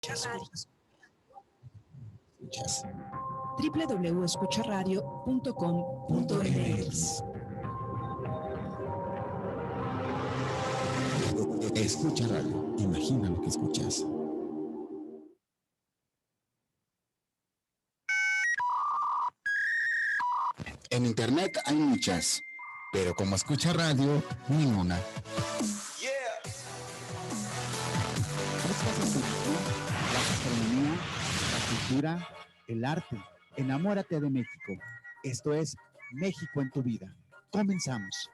Escuchas. www.escucharadio.com.mx. Escucha radio. Imagina lo que escuchas. En internet hay muchas, pero como escucha radio, ninguna. La gastronomía, la cultura, el arte. Enamórate de México. Esto es México en tu vida. Comenzamos.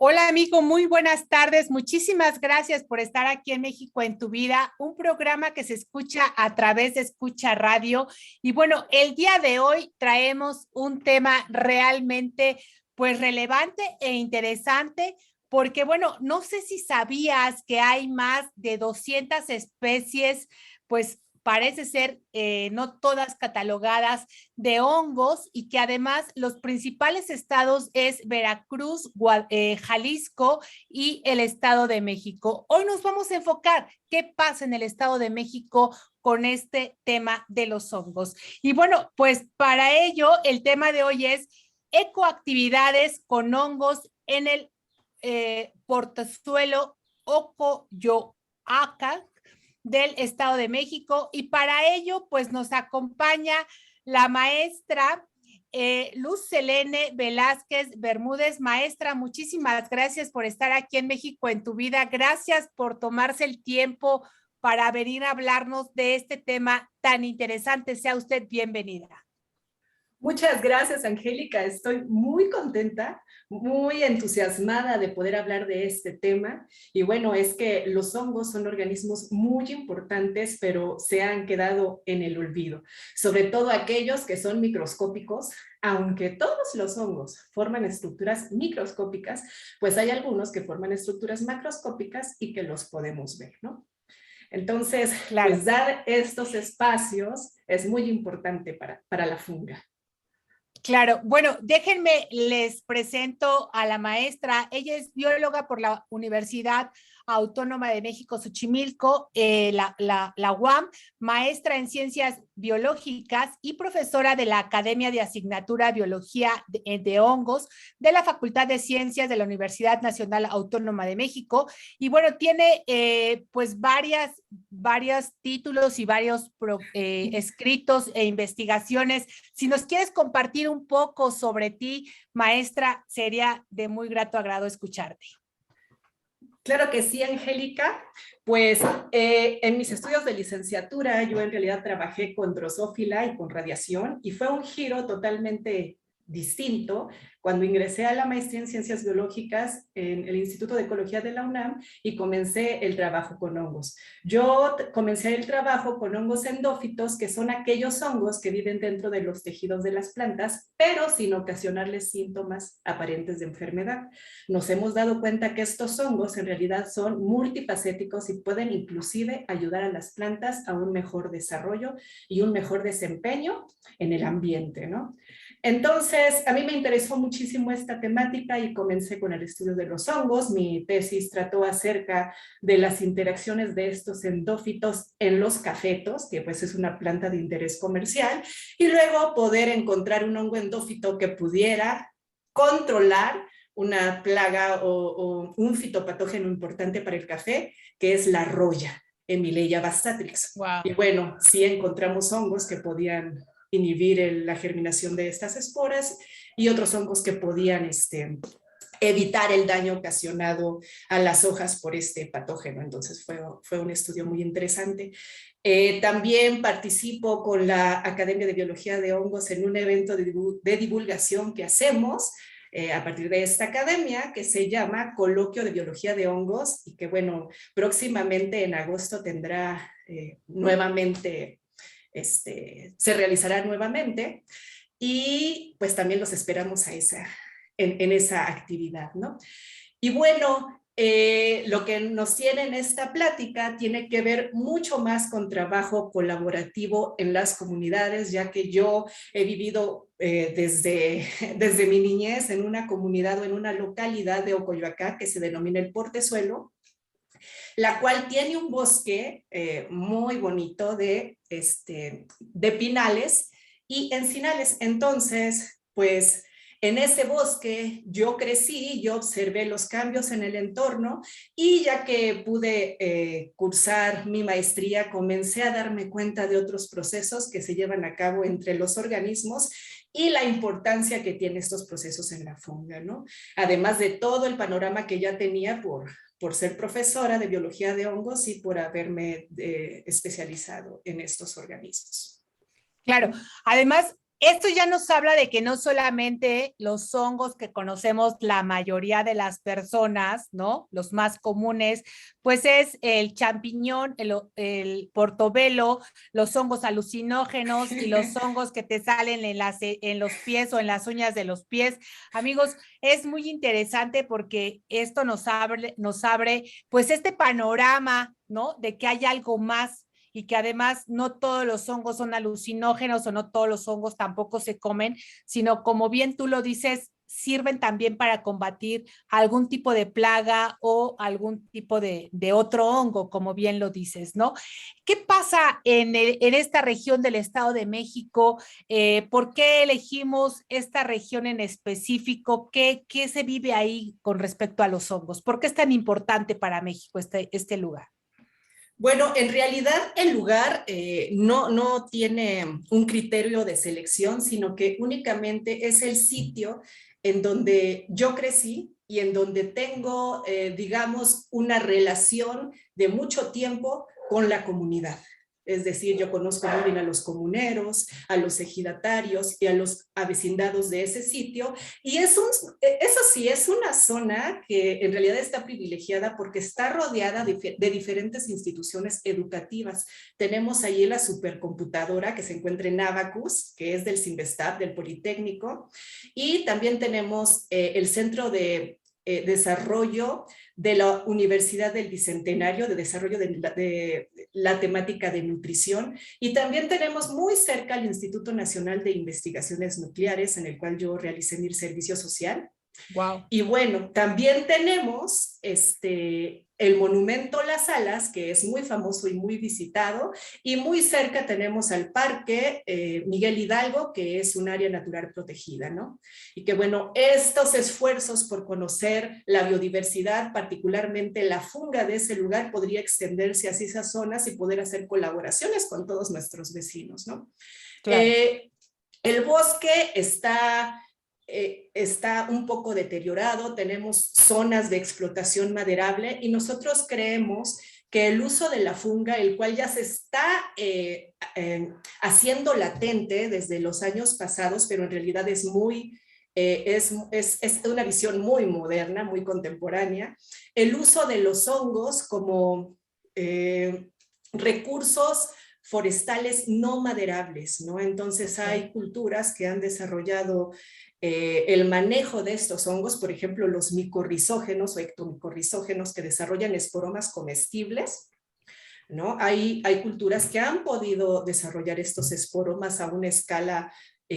Hola amigo, muy buenas tardes. Muchísimas gracias por estar aquí en México en tu vida, un programa que se escucha a través de Escucha Radio. Y bueno, el día de hoy traemos un tema realmente pues relevante e interesante porque bueno, no sé si sabías que hay más de 200 especies, pues parece ser no todas catalogadas de hongos y que además los principales estados es Veracruz, Jalisco y el Estado de México. Hoy nos vamos a enfocar qué pasa en el Estado de México con este tema de los hongos. Y bueno, pues para ello el tema de hoy es ecoactividades con hongos en el portezuelo Ocoyoaca del Estado de México, y para ello pues nos acompaña la maestra Luz Selene Velázquez Bermúdez. Maestra, muchísimas gracias por estar aquí en México en tu vida. Gracias por tomarse el tiempo para venir a hablarnos de este tema tan interesante. Sea usted bienvenida. Muchas gracias, Angélica. Estoy muy contenta, muy entusiasmada de poder hablar de este tema. Y bueno, es que los hongos son organismos muy importantes, pero se han quedado en el olvido. Sobre todo aquellos que son microscópicos, aunque todos los hongos forman estructuras microscópicas, pues hay algunos que forman estructuras macroscópicas y que los podemos ver, ¿no? Entonces, claro, pues dar estos espacios es muy importante para la funga. Claro, bueno, déjenme, les presento a la maestra. Ella es bióloga por la Universidad Autónoma de México, Xochimilco, la UAM, maestra en Ciencias Biológicas y profesora de la Academia de Asignatura Biología de Hongos de la Facultad de Ciencias de la Universidad Nacional Autónoma de México. Y bueno, tiene pues varios títulos y varios escritos e investigaciones. Si nos quieres compartir un poco sobre ti, maestra, sería de muy grato agrado escucharte. Claro que sí, Angélica. Pues en mis estudios de licenciatura yo en realidad trabajé con drosófila y con radiación y fue un giro totalmente distinto cuando ingresé a la maestría en Ciencias Biológicas en el Instituto de Ecología de la UNAM y comencé el trabajo con hongos. Yo comencé el trabajo con hongos endófitos, que son aquellos hongos que viven dentro de los tejidos de las plantas, pero sin ocasionarles síntomas aparentes de enfermedad. Nos hemos dado cuenta que estos hongos en realidad son multifacéticos y pueden inclusive ayudar a las plantas a un mejor desarrollo y un mejor desempeño en el ambiente, ¿no? Entonces, a mí me interesó muchísimo esta temática y comencé con el estudio de los hongos. Mi tesis trató acerca de las interacciones de estos endófitos en los cafetos, que pues es una planta de interés comercial, y luego poder encontrar un hongo endófito que pudiera controlar una plaga o un fitopatógeno importante para el café, que es la roya, Emileia bastatrix. Wow. Y bueno, sí encontramos hongos que podían inhibir la germinación de estas esporas y otros hongos que podían evitar el daño ocasionado a las hojas por este patógeno. Entonces fue un estudio muy interesante. También participo con la Academia de Biología de Hongos en un evento de divulgación que hacemos a partir de esta academia, que se llama Coloquio de Biología de Hongos y que bueno, próximamente en agosto tendrá nuevamente se realizará nuevamente y pues también los esperamos en esa actividad, ¿no? Y bueno, lo que nos tiene en esta plática tiene que ver mucho más con trabajo colaborativo en las comunidades, ya que yo he vivido desde mi niñez en una comunidad o en una localidad de Ocoyoacá que se denomina el Portezuelo, la cual tiene un bosque muy bonito de pinales y encinales. Entonces, pues en ese bosque yo crecí, yo observé los cambios en el entorno y ya que pude cursar mi maestría, comencé a darme cuenta de otros procesos que se llevan a cabo entre los organismos y la importancia que tienen estos procesos en la funga, ¿no? Además de todo el panorama que ya tenía por ser profesora de biología de hongos y por haberme especializado en estos organismos. Claro, además, esto ya nos habla de que no solamente los hongos que conocemos la mayoría de las personas, ¿no? Los más comunes, pues es el champiñón, el portobelo, los hongos alucinógenos y los hongos que te salen en los pies o en las uñas de los pies. Amigos, es muy interesante porque esto nos abre pues este panorama, ¿no? De que hay algo más y que además no todos los hongos son alucinógenos o no todos los hongos tampoco se comen, sino como bien tú lo dices, sirven también para combatir algún tipo de plaga o algún tipo de otro hongo, como bien lo dices, ¿no? ¿Qué pasa en esta región del Estado de México? ¿Por qué elegimos esta región en específico? ¿Qué se vive ahí con respecto a los hongos? ¿Por qué es tan importante para México este lugar? Bueno, en realidad el lugar no tiene un criterio de selección, sino que únicamente es el sitio en donde yo crecí y en donde tengo, digamos, una relación de mucho tiempo con la comunidad. Es decir, yo conozco muy bien a los comuneros, a los ejidatarios y a los avecindados de ese sitio. Y eso sí, es una zona que en realidad está privilegiada porque está rodeada de diferentes instituciones educativas. Tenemos ahí la supercomputadora que se encuentra en Abacus, que es del Cinvestav, del Politécnico. Y también tenemos el Centro de Desarrollo de la Universidad del Bicentenario, de desarrollo de la temática de nutrición, y también tenemos muy cerca el Instituto Nacional de Investigaciones Nucleares, en el cual yo realicé mi servicio social. Wow. Y bueno, también tenemos el monumento Las Alas, que es muy famoso y muy visitado, y muy cerca tenemos al Parque Miguel Hidalgo, que es un área natural protegida, ¿no? Y que bueno, estos esfuerzos por conocer la biodiversidad, particularmente la funga de ese lugar, podría extenderse hacia esas zonas y poder hacer colaboraciones con todos nuestros vecinos, ¿no? Claro. El bosque está un poco deteriorado, tenemos zonas de explotación maderable y nosotros creemos que el uso de la funga, el cual ya se está haciendo latente desde los años pasados, pero en realidad es una visión muy moderna, muy contemporánea, el uso de los hongos como recursos forestales no maderables, ¿no? Entonces hay culturas que han desarrollado el manejo de estos hongos, por ejemplo, los micorrizógenos o ectomicorrizógenos que desarrollan esporomas comestibles, ¿no? Hay culturas que han podido desarrollar estos esporomas a una escala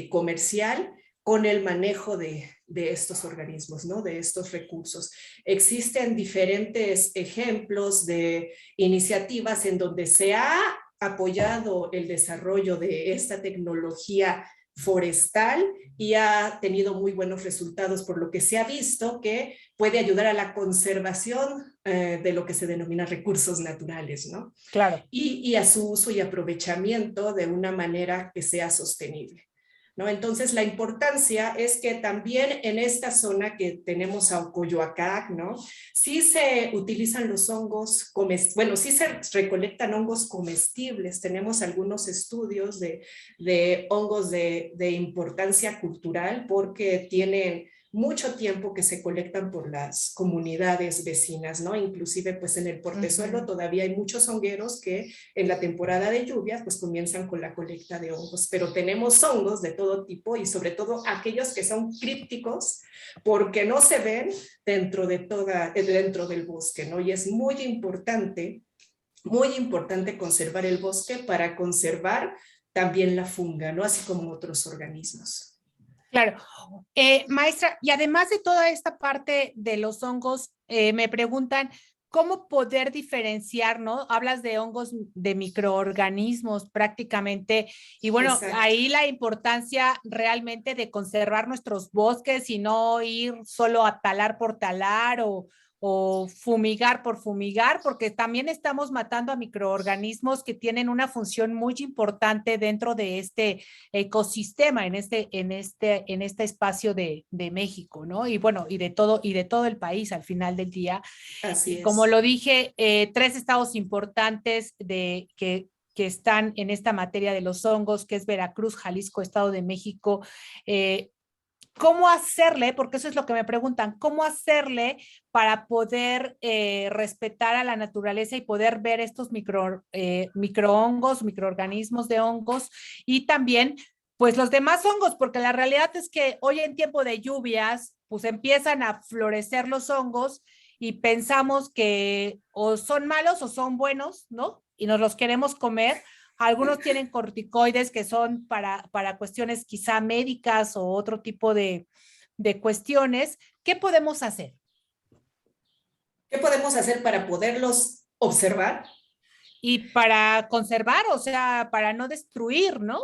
comercial con el manejo de estos organismos, ¿no? De estos recursos. Existen diferentes ejemplos de iniciativas en donde se ha apoyado el desarrollo de esta tecnología forestal y ha tenido muy buenos resultados, por lo que se ha visto que puede ayudar a la conservación de lo que se denomina recursos naturales, ¿no? Claro. Y a su uso y aprovechamiento de una manera que sea sostenible, ¿no? Entonces, la importancia es que también en esta zona que tenemos a Ocoyoacá, ¿no? Sí se utilizan los hongos, bueno, sí se recolectan hongos comestibles. Tenemos algunos estudios de hongos de importancia cultural porque tienen mucho tiempo que se colectan por las comunidades vecinas, ¿no? Inclusive pues en el Portezuelo todavía hay muchos hongueros que en la temporada de lluvias pues comienzan con la colecta de hongos, pero tenemos hongos de todo tipo y sobre todo aquellos que son crípticos porque no se ven dentro del bosque, ¿no? Y es muy importante conservar el bosque para conservar también la funga, ¿no? Así como otros organismos. Claro. Maestra, y además de toda esta parte de los hongos, me preguntan cómo poder diferenciar, ¿no? Hablas de hongos, de microorganismos prácticamente, y bueno, Exacto. ahí la importancia realmente de conservar nuestros bosques y no ir solo a talar por talar o fumigar por fumigar, porque también estamos matando a microorganismos que tienen una función muy importante dentro de este ecosistema, en este espacio de México, ¿no? Y bueno, y de todo el país al final del día. Así Como es. lo dije, 3 estados importantes que están en esta materia de los hongos, que es Veracruz, Jalisco, Estado de México. ¿Cómo hacerle? Porque eso es lo que me preguntan, ¿cómo hacerle para poder respetar a la naturaleza y poder ver estos microhongos, microorganismos de hongos y también pues los demás hongos? Porque la realidad es que hoy en tiempo de lluvias pues empiezan a florecer los hongos y pensamos que o son malos o son buenos, ¿no? Y nos los queremos comer. Algunos tienen corticoides que son para cuestiones quizá médicas o otro tipo de cuestiones. ¿Qué podemos hacer? ¿Qué podemos hacer para poderlos observar? Y para conservar, o sea, para no destruir, ¿no?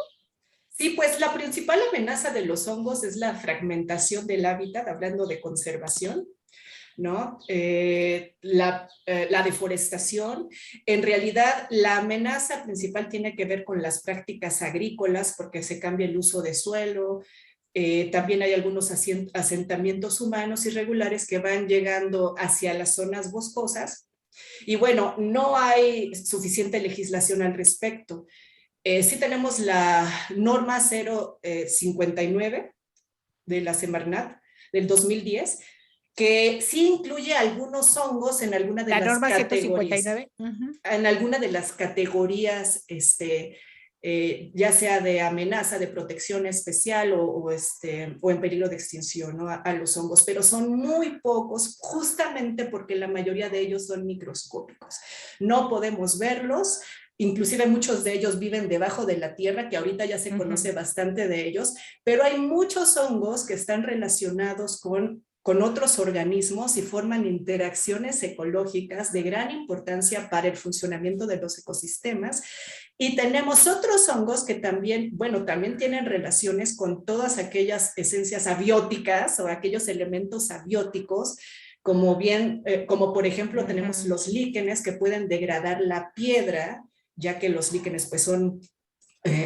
Sí, pues la principal amenaza de los hongos es la fragmentación del hábitat, hablando de conservación, ¿no? La deforestación. En realidad, la amenaza principal tiene que ver con las prácticas agrícolas, porque se cambia el uso de suelo. También hay algunos asentamientos humanos irregulares que van llegando hacia las zonas boscosas. Y bueno, no hay suficiente legislación al respecto. Sí tenemos la norma 059 de la Semarnat del 2010, que sí incluye algunos hongos en alguna de La las norma categorías. 159. En alguna de las categorías, ya sea de amenaza, de protección especial o en peligro de extinción, ¿no? a los hongos, pero son muy pocos, justamente porque la mayoría de ellos son microscópicos. No podemos verlos. Inclusive muchos de ellos viven debajo de la tierra, que ahorita ya se conoce bastante de ellos, pero hay muchos hongos que están relacionados con otros organismos y forman interacciones ecológicas de gran importancia para el funcionamiento de los ecosistemas. Y tenemos otros hongos que también, bueno, también tienen relaciones con todas aquellas esencias abióticas o aquellos elementos abióticos, como por ejemplo tenemos los líquenes que pueden degradar la piedra, ya que los líquenes pues son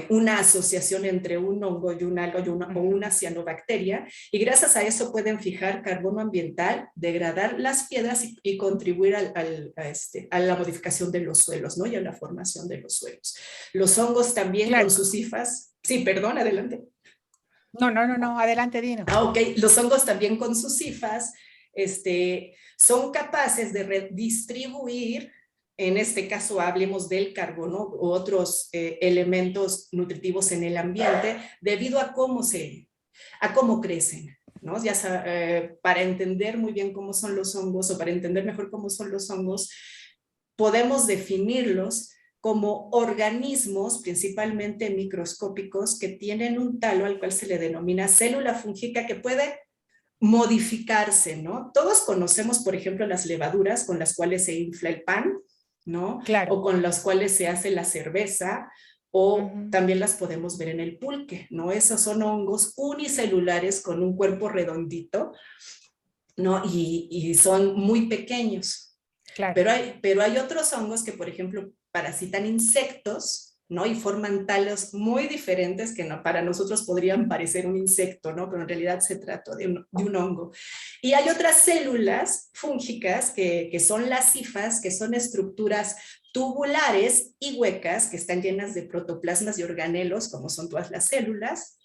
una asociación entre un hongo y un alga o una cianobacteria, y gracias a eso pueden fijar carbono ambiental, degradar las piedras y contribuir a la modificación de los suelos, ¿no? Y a la formación de los suelos. Los hongos también Claro. con sus hifas. Sí, perdón, adelante. No, adelante, Dino. Ok, los hongos también con sus hifas son capaces de redistribuir, en este caso hablemos del carbono u otros elementos nutritivos en el ambiente, debido a cómo crecen, ¿no? Para entender muy bien cómo son los hongos, o para entender mejor cómo son los hongos, podemos definirlos como organismos principalmente microscópicos que tienen un talo al cual se le denomina célula fúngica, que puede modificarse, ¿no? Todos conocemos, por ejemplo, las levaduras con las cuales se infla el pan, ¿no? Claro. O con las cuales se hace la cerveza, o también las podemos ver en el pulque, ¿no? Esos son hongos unicelulares con un cuerpo redondito, ¿no? Y son muy pequeños. Claro. Pero hay otros hongos que, por ejemplo, parasitan insectos, ¿no? Y forman talos muy diferentes que para nosotros podrían parecer un insecto, ¿no? Pero en realidad se trata de un hongo. Y hay otras células fúngicas que son las hifas, que son estructuras tubulares y huecas que están llenas de protoplasmas y organelos, como son todas las células,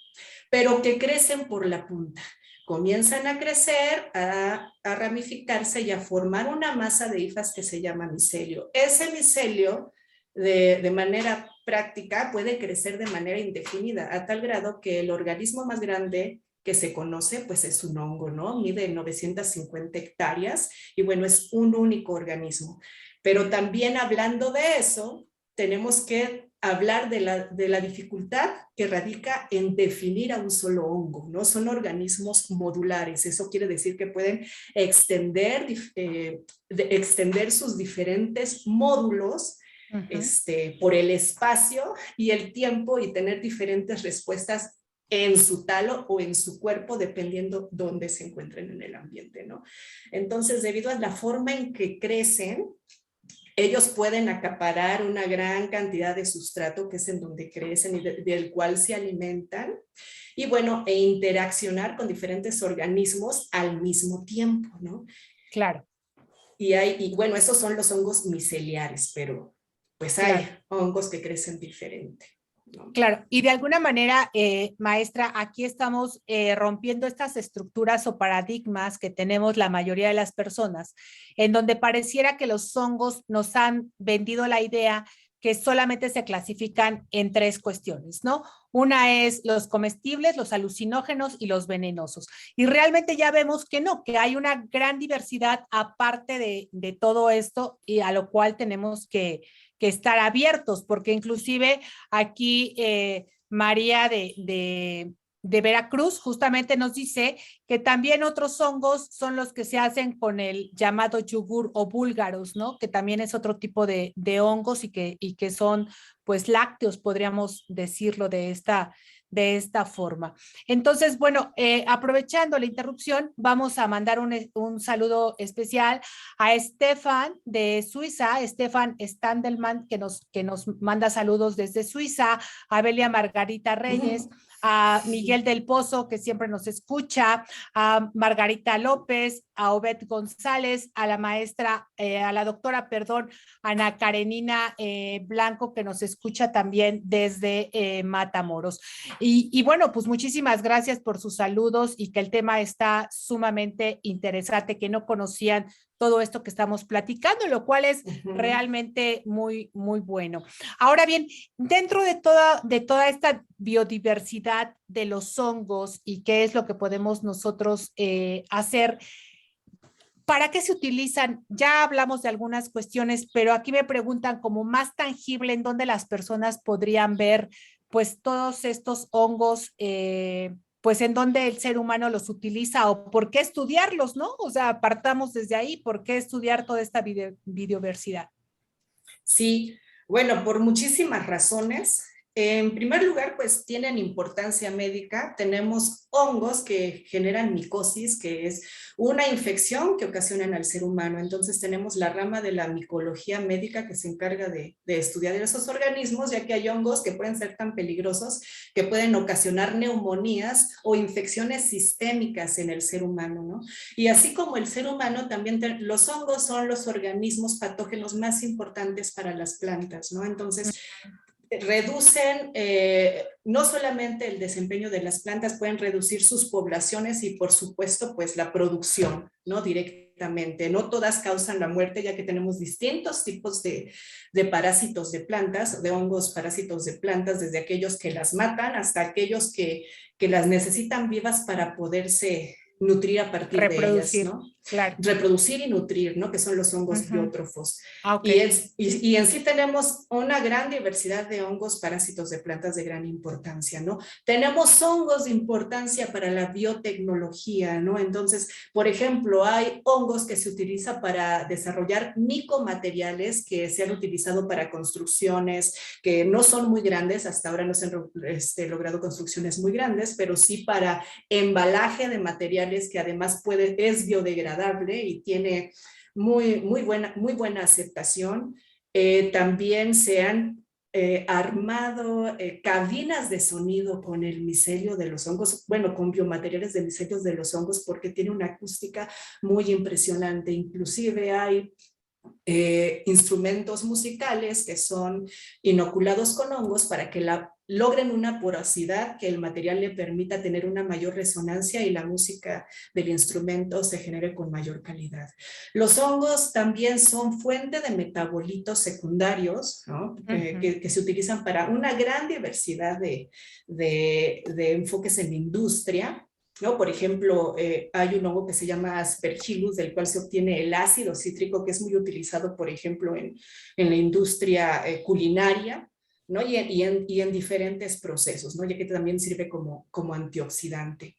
pero que crecen por la punta. comienzan a crecer, a ramificarse y a formar una masa de hifas que se llama micelio. Ese micelio, de manera práctica, puede crecer de manera indefinida, a tal grado que el organismo más grande que se conoce, pues es un hongo, ¿no? Mide 950 hectáreas y bueno, es un único organismo. Pero también hablando de eso, tenemos que hablar de la dificultad que radica en definir a un solo hongo, ¿no? Son organismos modulares, eso quiere decir que pueden extender sus diferentes módulos por el espacio y el tiempo y tener diferentes respuestas en su talo o en su cuerpo, dependiendo dónde se encuentren en el ambiente, ¿no? Entonces, debido a la forma en que crecen, ellos pueden acaparar una gran cantidad de sustrato, que es en donde crecen y del cual se alimentan, y bueno, e interaccionar con diferentes organismos al mismo tiempo, ¿no? Claro. Y bueno, esos son los hongos miceliares, pero pues hay hongos que crecen diferente, ¿no? Claro, y de alguna manera, maestra, aquí estamos rompiendo estas estructuras o paradigmas que tenemos la mayoría de las personas, en donde pareciera que los hongos nos han vendido la idea que solamente se clasifican en tres cuestiones, ¿no? Una es los comestibles, los alucinógenos y los venenosos. Y realmente ya vemos que no, que hay una gran diversidad aparte de todo esto y a lo cual tenemos que estar abiertos, porque inclusive aquí María de Veracruz justamente nos dice que también otros hongos son los que se hacen con el llamado yogur o búlgaros, ¿no? Que también es otro tipo de hongos y que son pues lácteos, podríamos decirlo de esta forma. Entonces, bueno, aprovechando la interrupción, vamos a mandar un saludo especial a Stefan de Suiza, Stefan Standelman, que nos manda saludos desde Suiza, a Belia Margarita Reyes, a Miguel del Pozo, que siempre nos escucha, a Margarita López, a Obed González, a la maestra, a la doctora, perdón, Ana Karenina Blanco, que nos escucha también desde Matamoros. Y bueno, pues muchísimas gracias por sus saludos y que el tema está sumamente interesante, que no conocían todo esto que estamos platicando, lo cual es realmente muy, muy bueno. Ahora bien, dentro de toda esta biodiversidad de los hongos y qué es lo que podemos nosotros hacer, ¿para qué se utilizan? Ya hablamos de algunas cuestiones, pero aquí me preguntan como más tangible en dónde las personas podrían ver pues todos estos hongos, pues en dónde el ser humano los utiliza o por qué estudiarlos, ¿no? O sea, partamos desde ahí, ¿por qué estudiar toda esta biodiversidad? Sí, bueno, por muchísimas razones. En primer lugar, pues tienen importancia médica. Tenemos hongos que generan micosis, que es una infección que ocasionan al ser humano. Entonces tenemos la rama de la micología médica que se encarga de estudiar esos organismos, ya que hay hongos que pueden ser tan peligrosos que pueden ocasionar neumonías o infecciones sistémicas en el ser humano, ¿no? Y así como el ser humano, también los hongos son los organismos patógenos más importantes para las plantas, ¿no? Entonces, reducen no solamente el desempeño de las plantas, pueden reducir sus poblaciones y por supuesto pues la producción, ¿no? Directamente. No todas causan la muerte, ya que tenemos distintos tipos de parásitos de plantas, de hongos parásitos de plantas, desde aquellos que las matan hasta aquellos que las necesitan vivas para poderse nutrir a partir de ellas, ¿no? Claro. Reproducir y nutrir, ¿no? Que son los hongos biótrofos. Okay. Y en sí tenemos una gran diversidad de hongos parásitos de plantas de gran importancia, ¿no? Tenemos hongos de importancia para la biotecnología, ¿no? Entonces, por ejemplo, hay hongos que se utilizan para desarrollar micomateriales que se han utilizado para construcciones que no son muy grandes, hasta ahora no se han logrado construcciones muy grandes, pero sí para embalaje de materiales que además es biodegradable y tiene muy buena aceptación. También se han armado cabinas de sonido con el micelio de los hongos, bueno, con biomateriales de micelios de los hongos, porque tiene una acústica muy impresionante. Inclusive hay instrumentos musicales que son inoculados con hongos para que la logren una porosidad que el material le permita tener una mayor resonancia y la música del instrumento se genere con mayor calidad. Los hongos también son fuente de metabolitos secundarios, ¿no? que se utilizan para una gran diversidad de enfoques en la industria, ¿no? Por ejemplo, hay un hongo que se llama Aspergillus, del cual se obtiene el ácido cítrico, que es muy utilizado, por ejemplo, en la industria culinaria, ¿no? y en diferentes procesos, ¿no? Ya que también sirve como antioxidante.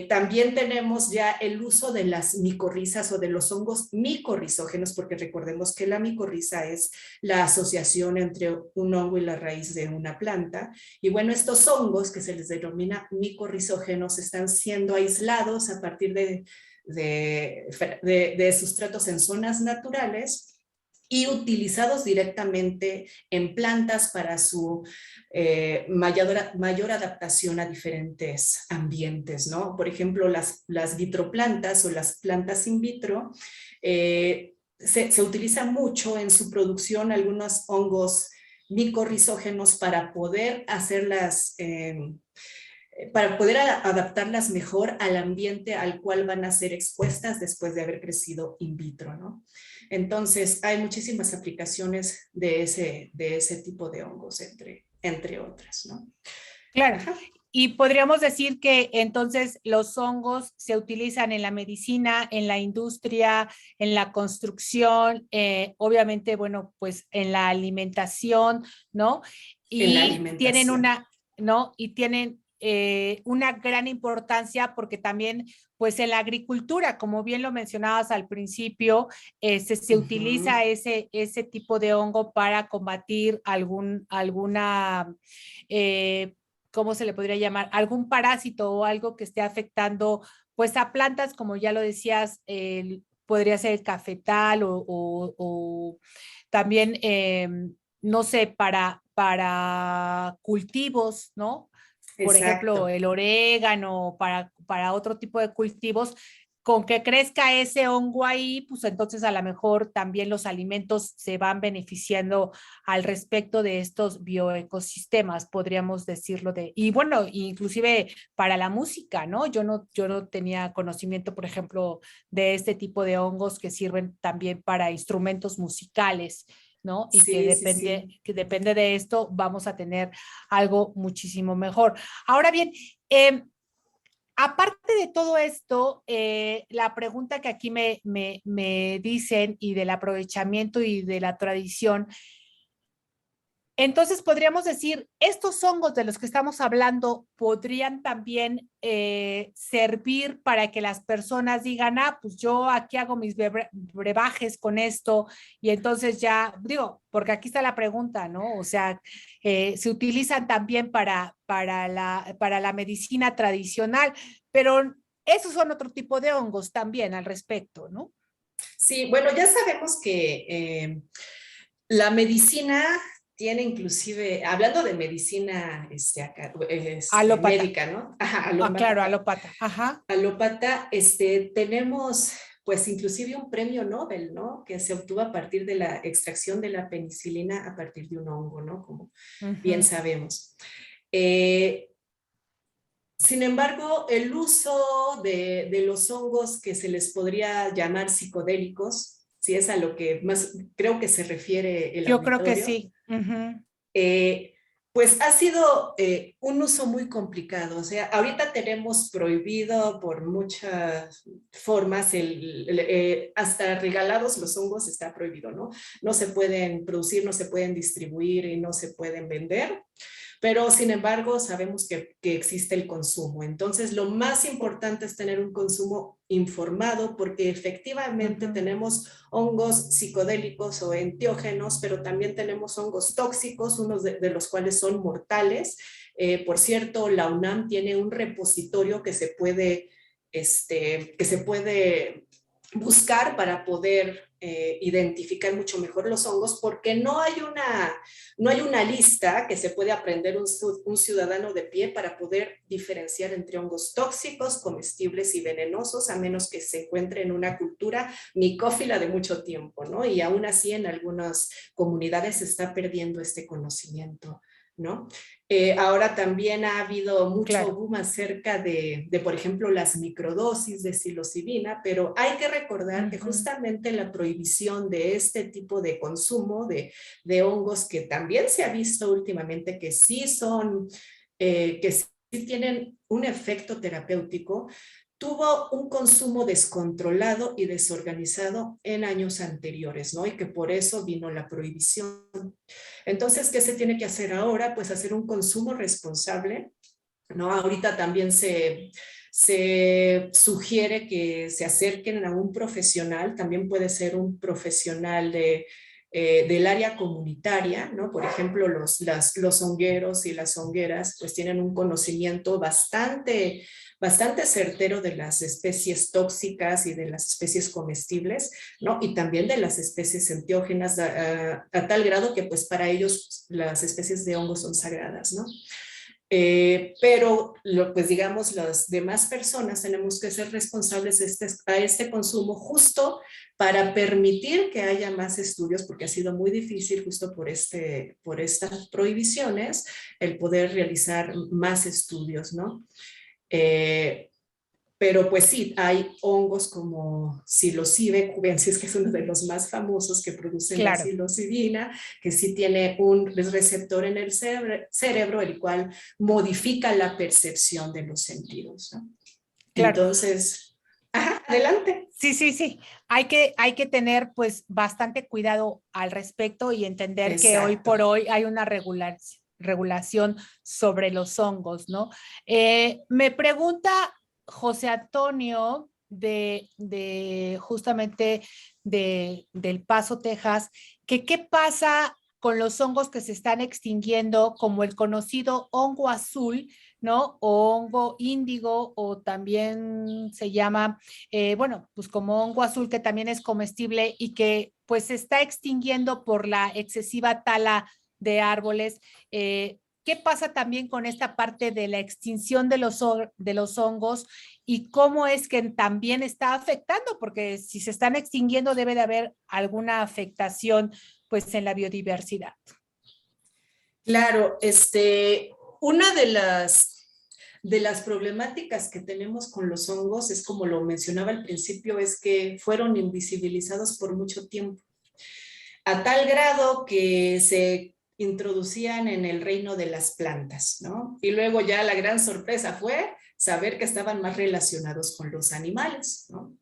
También tenemos ya el uso de las micorrizas o de los hongos micorrizógenos, porque recordemos que la micorriza es la asociación entre un hongo y la raíz de una planta. Y bueno, estos hongos que se les denomina micorrizógenos están siendo aislados a partir de sustratos en zonas naturales y utilizados directamente en plantas para su mayor adaptación a diferentes ambientes, ¿no? Por ejemplo, las vitroplantas o las plantas in vitro se utiliza mucho en su producción algunos hongos micorrizógenos para poder hacerlas, para poder adaptarlas mejor al ambiente al cual van a ser expuestas después de haber crecido in vitro, ¿no? Entonces, hay muchísimas aplicaciones de ese tipo de hongos, entre otras, ¿no? Claro. Y podríamos decir que entonces los hongos se utilizan en la medicina, en la industria, en la construcción, obviamente, bueno, pues en la alimentación, ¿no? Y en la alimentación. Tienen una, ¿no? Y tienen una gran importancia porque también, pues en la agricultura, como bien lo mencionabas al principio, se utiliza ese tipo de hongo para combatir alguna, ¿cómo se le podría llamar? Algún parásito o algo que esté afectando, pues a plantas, como ya lo decías, podría ser el cafetal o también, no sé, para cultivos, ¿no? Por ejemplo, el orégano, para otro tipo de cultivos, con que crezca ese hongo ahí, pues entonces a lo mejor también los alimentos se van beneficiando al respecto de estos bioecosistemas, podríamos decirlo y bueno, inclusive para la música, ¿no? Yo no tenía conocimiento, por ejemplo, de este tipo de hongos que sirven también para instrumentos musicales, ¿no? Y que depende de esto, vamos a tener algo muchísimo mejor. Ahora bien, aparte de todo esto, la pregunta que aquí me dicen y del aprovechamiento y de la tradición, entonces podríamos decir, estos hongos de los que estamos hablando podrían también servir para que las personas digan, pues yo aquí hago mis brebajes con esto y entonces ya, digo, porque aquí está la pregunta, ¿no? O sea, se utilizan también para la medicina tradicional, pero esos son otro tipo de hongos también al respecto, ¿no? Sí, bueno, ya sabemos que la medicina tiene inclusive, hablando de medicina médica, ¿no? Ajá, alópata. Claro, alópata. Ajá. Alópata, tenemos pues inclusive un premio Nobel, ¿no? Que se obtuvo a partir de la extracción de la penicilina a partir de un hongo, ¿no? Como bien sabemos. Sin embargo, el uso de los hongos que se les podría llamar psicodélicos, si es a lo que más creo que se refiere el auditorio. Yo creo que sí. Pues ha sido un uso muy complicado. O sea, ahorita tenemos prohibido por muchas formas, hasta regalados los hongos está prohibido, ¿no? No se pueden producir, no se pueden distribuir y no se pueden vender. Pero, sin embargo, sabemos que existe el consumo. Entonces, lo más importante es tener un consumo informado porque efectivamente tenemos hongos psicodélicos o enteógenos, pero también tenemos hongos tóxicos, unos de los cuales son mortales. Por cierto, la UNAM tiene un repositorio que se puede buscar para poder identificar mucho mejor los hongos, porque no hay una lista que se puede aprender un ciudadano de pie para poder diferenciar entre hongos tóxicos, comestibles y venenosos, a menos que se encuentre en una cultura micófila de mucho tiempo, ¿no? Y aún así en algunas comunidades se está perdiendo este conocimiento ¿no? Ahora también ha habido mucho Claro. boom acerca de, por ejemplo, las microdosis de psilocibina, pero hay que recordar que justamente la prohibición de este tipo de consumo de hongos, que también se ha visto últimamente que sí son, que sí tienen un efecto terapéutico, tuvo un consumo descontrolado y desorganizado en años anteriores, ¿no? Y que por eso vino la prohibición. Entonces, ¿qué se tiene que hacer ahora? Pues hacer un consumo responsable, ¿no? Ahorita también se sugiere que se acerquen a un profesional, también puede ser un profesional del área comunitaria, ¿no? Por ejemplo, los hongueros y las hongueras pues tienen un conocimiento bastante certero de las especies tóxicas y de las especies comestibles, ¿no? Y también de las especies enteógenas a tal grado que pues para ellos las especies de hongos son sagradas, ¿no? Pero pues digamos las demás personas tenemos que ser responsables a este consumo justo para permitir que haya más estudios, porque ha sido muy difícil justo por estas prohibiciones el poder realizar más estudios, ¿no? Pero pues sí, hay hongos como psilocibe cubensis, que es uno de los más famosos que producen la Claro. psilocibina, que sí tiene un receptor en el cerebro, el cual modifica la percepción de los sentidos, ¿no? Claro. Entonces, adelante. Sí. Hay que tener pues bastante cuidado al respecto y entender Exacto. que hoy por hoy hay una regulación sobre los hongos, ¿no? Me pregunta José Antonio justamente del Paso, Texas, que qué pasa con los hongos que se están extinguiendo, como el conocido hongo azul, ¿no? O hongo índigo, o también se llama, bueno, pues como hongo azul, que también es comestible y que pues se está extinguiendo por la excesiva tala de árboles. ¿Qué pasa también con esta parte de la extinción de los hongos y cómo es que también está afectando? Porque si se están extinguiendo debe de haber alguna afectación pues en la biodiversidad. Claro, una de las problemáticas que tenemos con los hongos es, como lo mencionaba al principio, es que fueron invisibilizados por mucho tiempo, a tal grado que se introducían en el reino de las plantas, ¿no? Y luego ya la gran sorpresa fue saber que estaban más relacionados con los animales, ¿no?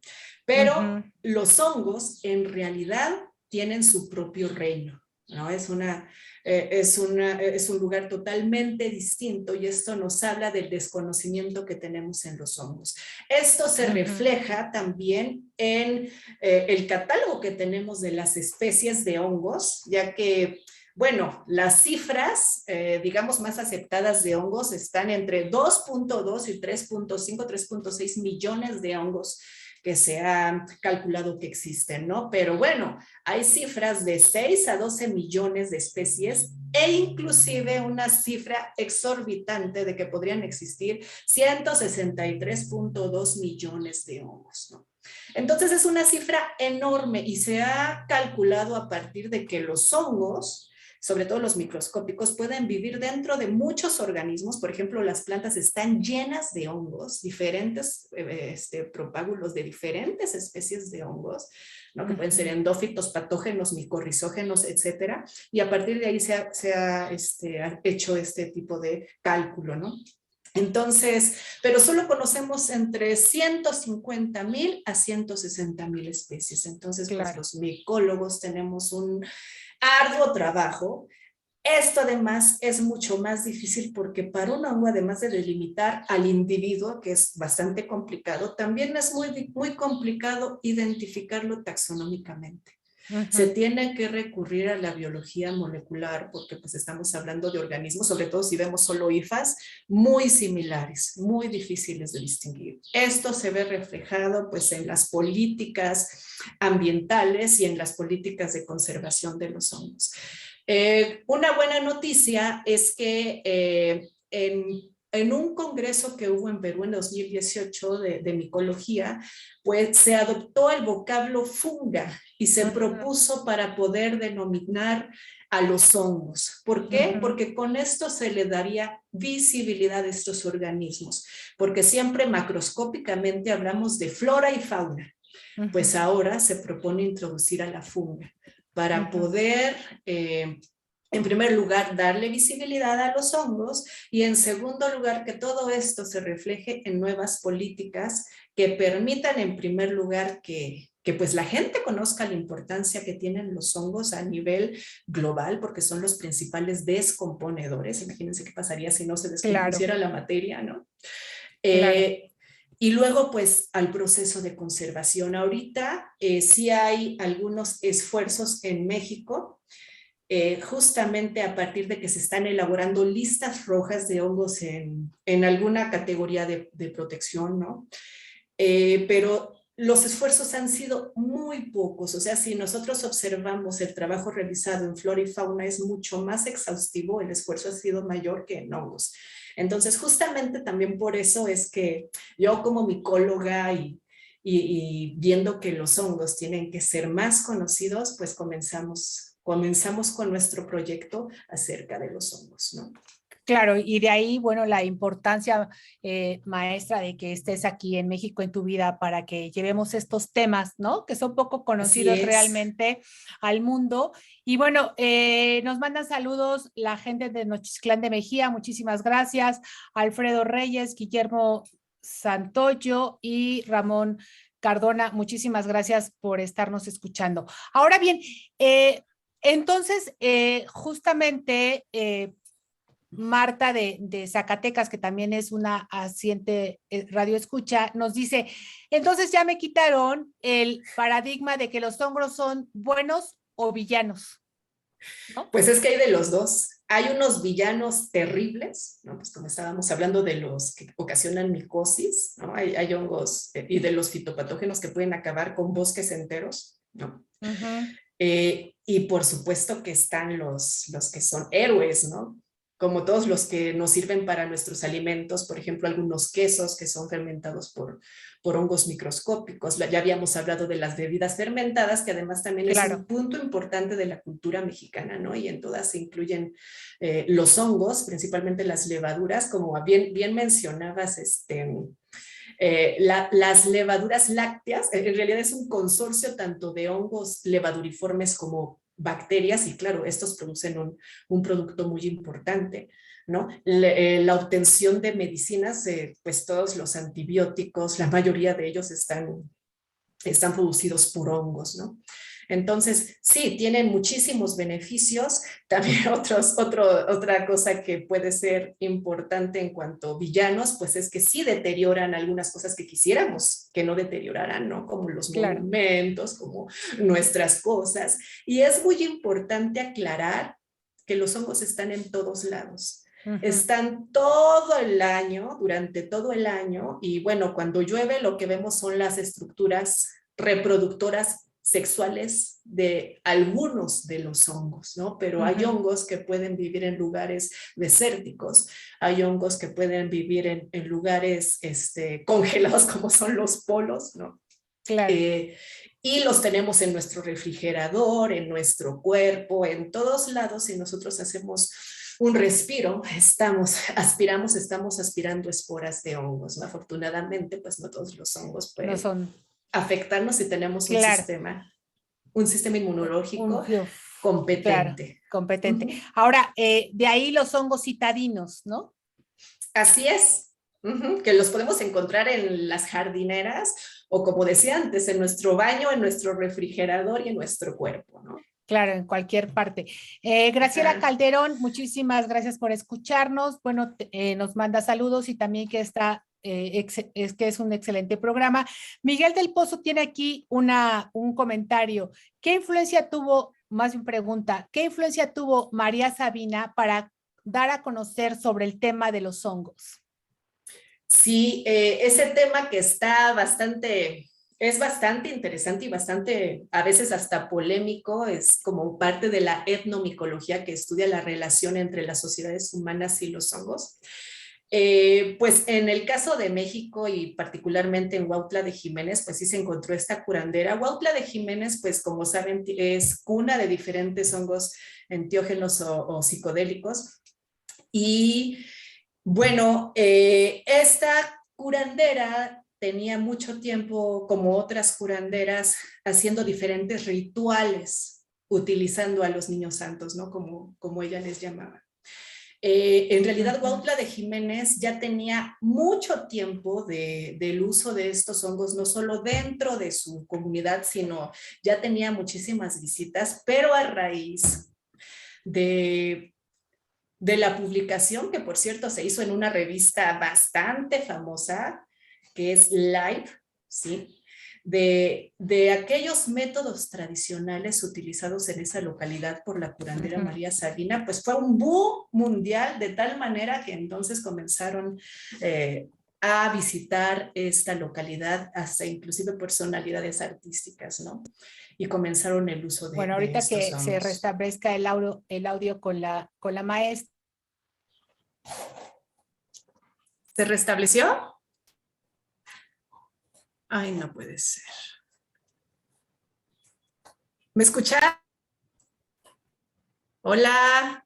Pero los hongos en realidad tienen su propio reino, ¿no? Es un lugar totalmente distinto, y esto nos habla del desconocimiento que tenemos en los hongos. Esto se refleja también en el catálogo que tenemos de las especies de hongos, ya que, bueno, las cifras, digamos, más aceptadas de hongos están entre 2.2 y 3.5, 3.6 millones de hongos que se ha calculado que existen, ¿no? Pero bueno, hay cifras de 6 a 12 millones de especies, e inclusive una cifra exorbitante de que podrían existir 163.2 millones de hongos, ¿no? Entonces es una cifra enorme, y se ha calculado a partir de que los hongos, sobre todo los microscópicos, pueden vivir dentro de muchos organismos. Por ejemplo, las plantas están llenas de hongos, diferentes propágulos de diferentes especies de hongos, ¿no? Que pueden ser endófitos, patógenos, micorrizógenos, etcétera. Y a partir de ahí se ha hecho este tipo de cálculo, ¿no? Entonces, pero solo conocemos entre 150,000 a 160,000 especies. Entonces, claro, pues los micólogos tenemos un arduo trabajo. Esto además es mucho más difícil porque para un hongo, además de delimitar al individuo, que es bastante complicado, también es muy complicado identificarlo taxonómicamente. Se tiene que recurrir a la biología molecular, porque pues estamos hablando de organismos, sobre todo si vemos solo hifas, muy similares, muy difíciles de distinguir. Esto se ve reflejado pues en las políticas ambientales y en las políticas de conservación de los hongos. Una buena noticia es que en un congreso que hubo en Perú en 2018 de micología, pues se adoptó el vocablo funga y se propuso para poder denominar a los hongos. ¿Por qué? Porque con esto se le daría visibilidad a estos organismos, porque siempre macroscópicamente hablamos de flora y fauna. Pues ahora se propone introducir a la funga para poder, en primer lugar, darle visibilidad a los hongos y en segundo lugar, que todo esto se refleje en nuevas políticas que permitan, en primer lugar, que pues la gente conozca la importancia que tienen los hongos a nivel global, porque son los principales descomponedores. Imagínense qué pasaría si no se descompusiera la materia, ¿no? Y luego, pues, al proceso de conservación. Ahorita sí hay algunos esfuerzos en México, justamente a partir de que se están elaborando listas rojas de hongos en alguna categoría de protección, ¿no? Pero los esfuerzos han sido muy pocos. O sea, si nosotros observamos el trabajo realizado en flora y fauna, es mucho más exhaustivo, el esfuerzo ha sido mayor que en hongos. Entonces, justamente también por eso es que yo como micóloga y viendo que los hongos tienen que ser más conocidos, pues comenzamos con nuestro proyecto acerca de los hongos, ¿no? Claro, y de ahí, bueno, la importancia, maestra, de que estés aquí en México en tu vida para que llevemos estos temas, ¿no? Que son poco conocidos realmente al mundo. Y bueno, nos mandan saludos la gente de Nochistlán de Mejía, muchísimas gracias. Alfredo Reyes, Guillermo Santoyo y Ramón Cardona, muchísimas gracias por estarnos escuchando. Ahora bien, entonces, justamente... Marta de Zacatecas, que también es una asiente radio escucha, nos dice, entonces ya me quitaron el paradigma de que los hongos son buenos o villanos, ¿no? Pues es que hay de los dos. Hay unos villanos terribles, ¿no? Pues como estábamos hablando de los que ocasionan micosis, ¿no? Hay hongos y de los fitopatógenos que pueden acabar con bosques enteros, ¿no? Y por supuesto que están los que son héroes, ¿no? Como todos los que nos sirven para nuestros alimentos, por ejemplo, algunos quesos que son fermentados por hongos microscópicos. Ya habíamos hablado de las bebidas fermentadas, que además también es un punto importante de la cultura mexicana, ¿no? Y en todas se incluyen los hongos, principalmente las levaduras, como bien mencionabas, las levaduras lácteas, en realidad es un consorcio tanto de hongos levaduriformes como bacterias, y claro, estos producen un producto muy importante, ¿no? La obtención de medicinas, pues todos los antibióticos, la mayoría de ellos están producidos por hongos, ¿no? Entonces, sí, tienen muchísimos beneficios. También otra cosa que puede ser importante en cuanto a villanos, pues es que sí deterioran algunas cosas que quisiéramos que no deterioraran, ¿no? Como los monumentos, como nuestras cosas. Y es muy importante aclarar que los hongos están en todos lados. Están todo el año, durante todo el año, y bueno, cuando llueve lo que vemos son las estructuras reproductoras sexuales de algunos de los hongos, ¿no? Pero hay hongos que pueden vivir en lugares desérticos, hay hongos que pueden vivir en lugares congelados como son los polos, ¿no? Claro. Y los tenemos en nuestro refrigerador, en nuestro cuerpo, en todos lados. Si nosotros hacemos un respiro, estamos aspirando esporas de hongos, ¿no? Afortunadamente, pues no todos los hongos pueden afectarnos si tenemos un sistema inmunológico competente. Claro, competente. Ahora, de ahí los hongos citadinos, ¿no? Así es, que los podemos encontrar en las jardineras o, como decía antes, en nuestro baño, en nuestro refrigerador y en nuestro cuerpo, ¿no? Claro, en cualquier parte. Graciela Calderón, muchísimas gracias por escucharnos. Bueno, nos manda saludos y también que es un excelente programa. Miguel del Pozo tiene aquí un comentario. ¿Qué influencia tuvo, más bien pregunta, qué influencia tuvo María Sabina para dar a conocer sobre el tema de los hongos? Sí, ese tema que está es bastante interesante y bastante, a veces hasta polémico, es como parte de la etnomicología que estudia la relación entre las sociedades humanas y los hongos. Pues en el caso de México y particularmente en Huautla de Jiménez, pues sí se encontró esta curandera. Huautla de Jiménez, pues como saben, es cuna de diferentes hongos enteógenos o psicodélicos. Y bueno, esta curandera tenía mucho tiempo, como otras curanderas, haciendo diferentes rituales, utilizando a los niños santos, ¿no? Como ella les llamaba. En realidad, Huautla de Jiménez ya tenía mucho tiempo del uso de estos hongos, no solo dentro de su comunidad, sino ya tenía muchísimas visitas, pero a raíz de la publicación, que por cierto se hizo en una revista bastante famosa, que es Live, ¿sí? De aquellos métodos tradicionales utilizados en esa localidad por la curandera María Sabina, pues fue un boom mundial, de tal manera que entonces comenzaron a visitar esta localidad hasta inclusive personalidades artísticas, ¿no? Y comenzaron el uso de Bueno, ahorita estos que se hongos. restablezca el audio con la maestra. ¿Se restableció? Ay, no puede ser. ¿Me escuchan? Hola.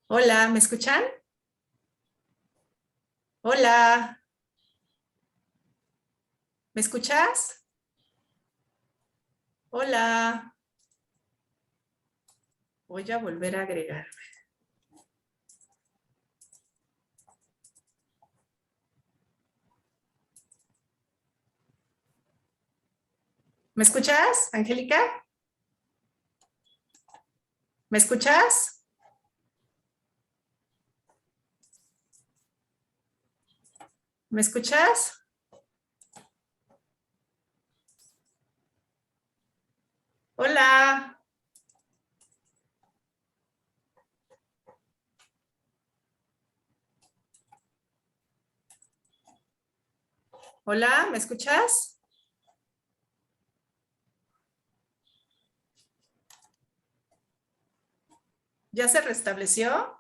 Hola, ¿me escuchan? Hola. ¿Me escuchas? Hola. Voy a volver a agregar. ¿Me escuchas, Angélica? ¿Me escuchas? ¿Me escuchas? Hola. Hola, ¿me escuchas? ¿Ya se restableció?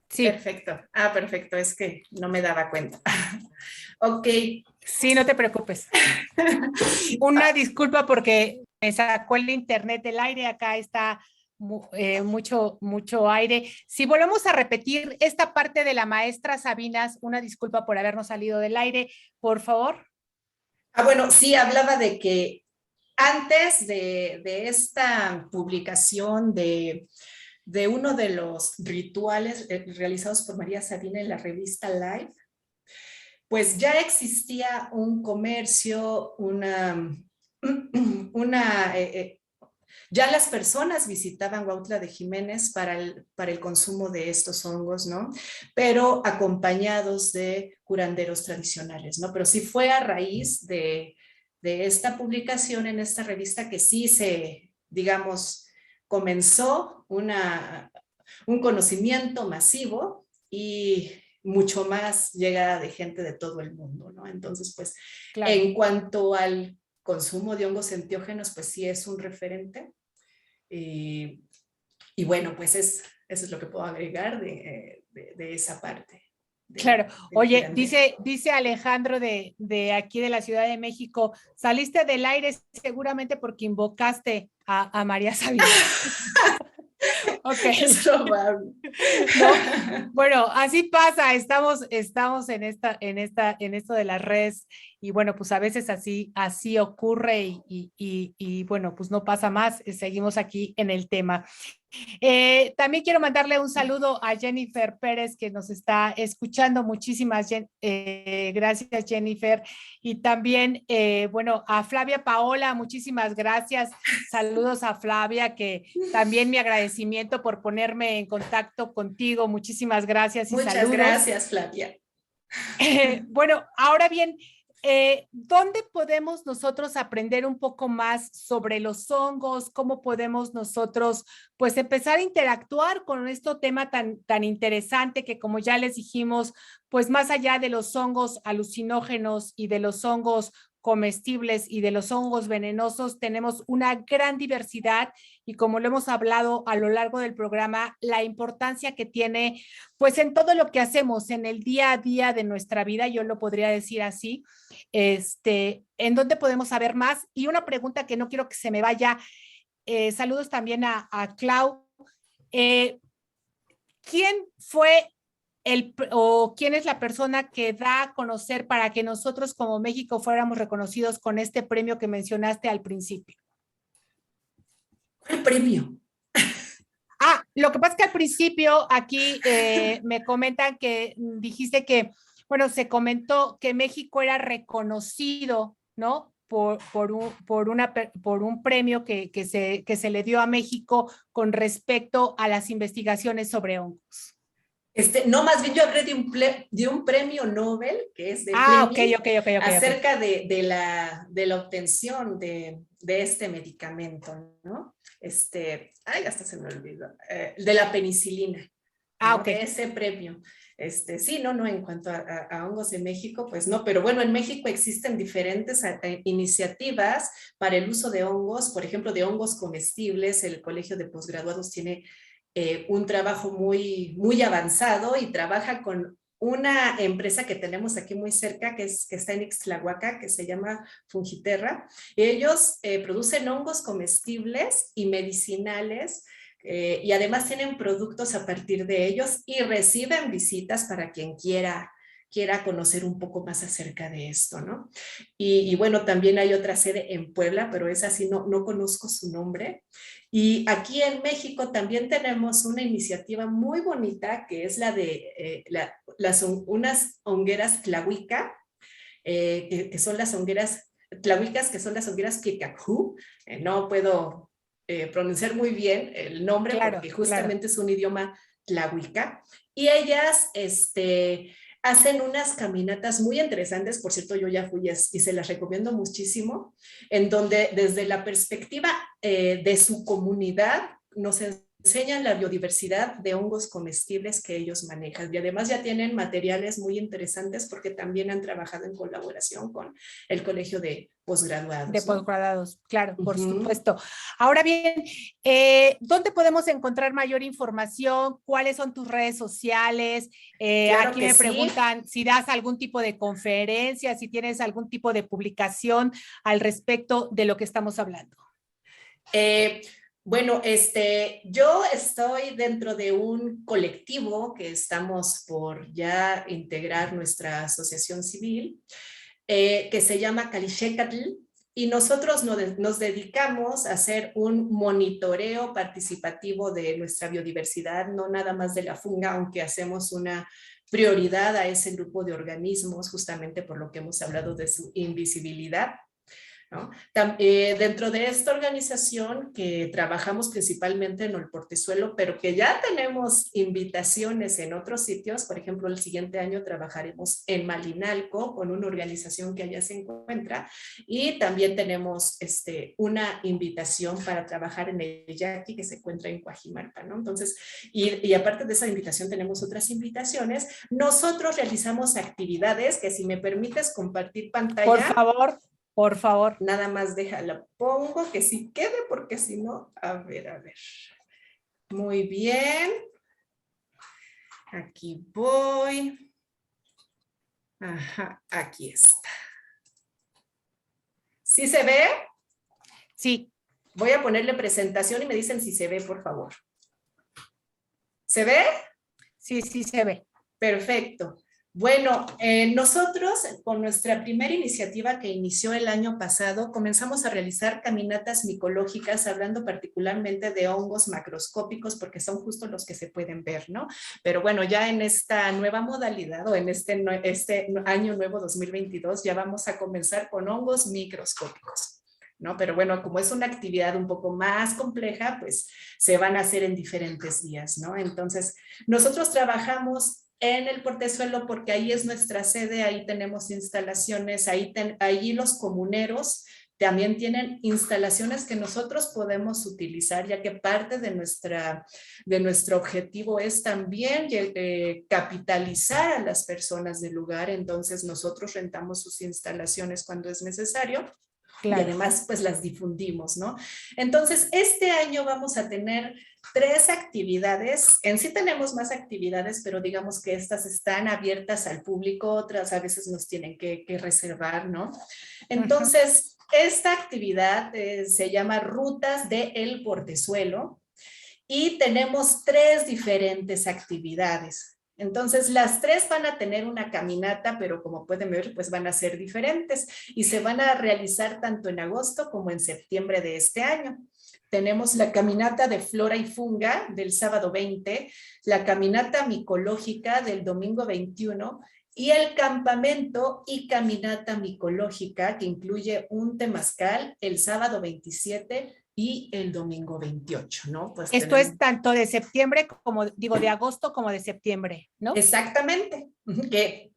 Sí. Perfecto. Ah, perfecto. Es que no me daba cuenta. Ok. Sí, no te preocupes. Una disculpa porque me sacó el internet del aire. Acá está mucho aire. Si volvemos a repetir esta parte de la maestra Sabinas, una disculpa por habernos salido del aire, por favor. Ah, bueno, sí, hablaba de que antes de esta publicación de uno de los rituales realizados por María Sabina en la revista Live, pues ya existía un comercio, ya las personas visitaban Huautla de Jiménez para el consumo de estos hongos, ¿no? Pero acompañados de curanderos tradicionales, ¿no? Pero sí fue a raíz de esta publicación en esta revista que sí digamos, comenzó un conocimiento masivo y mucho más llegada de gente de todo el mundo, ¿no? Entonces, pues, claro, en cuanto al consumo de hongos enteógenos, pues sí es un referente. Y bueno, pues eso es lo que puedo agregar de esa parte. Claro. Oye, dice Alejandro de aquí de la Ciudad de México, saliste del aire seguramente porque invocaste a María Sabina. Okay. Es probable. No, bueno, así pasa, estamos en esto de las redes y bueno, pues a veces así ocurre y bueno, pues no pasa más, seguimos aquí en el tema. También quiero mandarle un saludo a Jennifer Pérez que nos está escuchando. Muchísimas gracias, Jennifer. Y también, bueno, a Flavia Paola, muchísimas gracias. Saludos a Flavia, que también mi agradecimiento por ponerme en contacto contigo. Muchísimas gracias y Muchas saludos. Muchas gracias, Flavia. Bueno, ahora bien, ¿dónde podemos nosotros aprender un poco más sobre los hongos? ¿Cómo podemos nosotros pues empezar a interactuar con este tema tan interesante que, como ya les dijimos, pues más allá de los hongos alucinógenos y de los hongos comestibles y de los hongos venenosos, tenemos una gran diversidad y como lo hemos hablado a lo largo del programa, la importancia que tiene pues en todo lo que hacemos, en el día a día de nuestra vida, yo lo podría decir así, en dónde podemos saber más. Y una pregunta que no quiero que se me vaya, saludos también a Clau. ¿Quién fue o quién es la persona que da a conocer para que nosotros como México fuéramos reconocidos con este premio que mencionaste al principio? ¿Cuál premio? Lo que pasa es que al principio aquí me comentan que dijiste que, bueno, se comentó que México era reconocido, ¿no? Por un premio que se le dio a México con respecto a las investigaciones sobre hongos. No, más bien yo hablé de un premio Nobel, que es de ok. acerca de la obtención de este medicamento, ¿no? Hasta se me olvidó, de la penicilina, ¿no? Ok. De ese premio. Sí, no, en cuanto a hongos en México, pues no, pero bueno, en México existen diferentes iniciativas para el uso de hongos, por ejemplo, de hongos comestibles. El Colegio de Posgraduados tiene un trabajo muy, muy avanzado y trabaja con una empresa que tenemos aquí muy cerca, que está en Ixtlahuaca, que se llama Fungiterra. Ellos producen hongos comestibles y medicinales, y además tienen productos a partir de ellos y reciben visitas para quien quiera conocer un poco más acerca de esto, ¿no? Y bueno, también hay otra sede en Puebla, pero esa sí no conozco su nombre. Y aquí en México también tenemos una iniciativa muy bonita que es la de unas hongueras tlahuica, que son las hongueras tlahuicas, que son las hongueras Kikakú. No puedo pronunciar muy bien el nombre, claro, porque justamente es un idioma tlahuica. Y ellas hacen unas caminatas muy interesantes, por cierto, yo ya fui y se las recomiendo muchísimo, en donde desde la perspectiva de su comunidad nos enseñan la biodiversidad de hongos comestibles que ellos manejan. Y además ya tienen materiales muy interesantes porque también han trabajado en colaboración con el Colegio de Posgraduados. De posgraduados, ¿no? Claro, por supuesto. Ahora bien, ¿dónde podemos encontrar mayor información? ¿Cuáles son tus redes sociales? Claro aquí me preguntan si das algún tipo de conferencia, si tienes algún tipo de publicación al respecto de lo que estamos hablando. Bueno, yo estoy dentro de un colectivo que estamos por ya integrar nuestra asociación civil, que se llama Calixecatl, y nosotros nos dedicamos a hacer un monitoreo participativo de nuestra biodiversidad, no nada más de la funga, aunque hacemos una prioridad a ese grupo de organismos, justamente por lo que hemos hablado de su invisibilidad, ¿no? Dentro de esta organización que trabajamos principalmente en el Portezuelo, pero que ya tenemos invitaciones en otros sitios, por ejemplo, el siguiente año trabajaremos en Malinalco con una organización que allá se encuentra, y también tenemos una invitación para trabajar en el Yaqui que se encuentra en Coajimalpa, ¿no? Entonces, y aparte de esa invitación tenemos otras invitaciones. Nosotros realizamos actividades que, si me permites compartir pantalla. Por favor. Por favor. Nada más déjala, pongo que sí quede, porque si no, a ver. Muy bien. Aquí voy. Ajá, aquí está. ¿Sí se ve? Sí. Voy a ponerle presentación y me dicen si se ve, por favor. ¿Se ve? Sí, sí se ve. Perfecto. Bueno, nosotros con nuestra primera iniciativa que inició el año pasado, comenzamos a realizar caminatas micológicas, hablando particularmente de hongos macroscópicos, porque son justo los que se pueden ver, ¿no? Pero bueno, ya en esta nueva modalidad, o en este año nuevo 2022, ya vamos a comenzar con hongos microscópicos, ¿no? Pero bueno, como es una actividad un poco más compleja, pues se van a hacer en diferentes días, ¿no? Entonces, nosotros trabajamos en el Portezuelo porque ahí es nuestra sede, ahí tenemos instalaciones, ahí los comuneros también tienen instalaciones que nosotros podemos utilizar, ya que parte de nuestro objetivo es también capitalizar a las personas del lugar. Entonces nosotros rentamos sus instalaciones cuando es necesario. Claro. Y además pues las difundimos, ¿no? Entonces este año vamos a tener 3 actividades. En sí tenemos más actividades, pero digamos que estas están abiertas al público, otras a veces nos tienen que reservar, ¿no? Entonces esta actividad se llama Rutas de El Portezuelo y tenemos 3 diferentes actividades. Entonces, las 3 van a tener una caminata, pero como pueden ver, pues van a ser diferentes y se van a realizar tanto en agosto como en septiembre de este año. Tenemos la caminata de flora y funga del sábado 20, la caminata micológica del domingo 21 y el campamento y caminata micológica que incluye un temazcal el sábado 27 y el domingo 28, ¿no? Pues esto es tanto de septiembre como, digo, de agosto como de septiembre, ¿no? Exactamente, que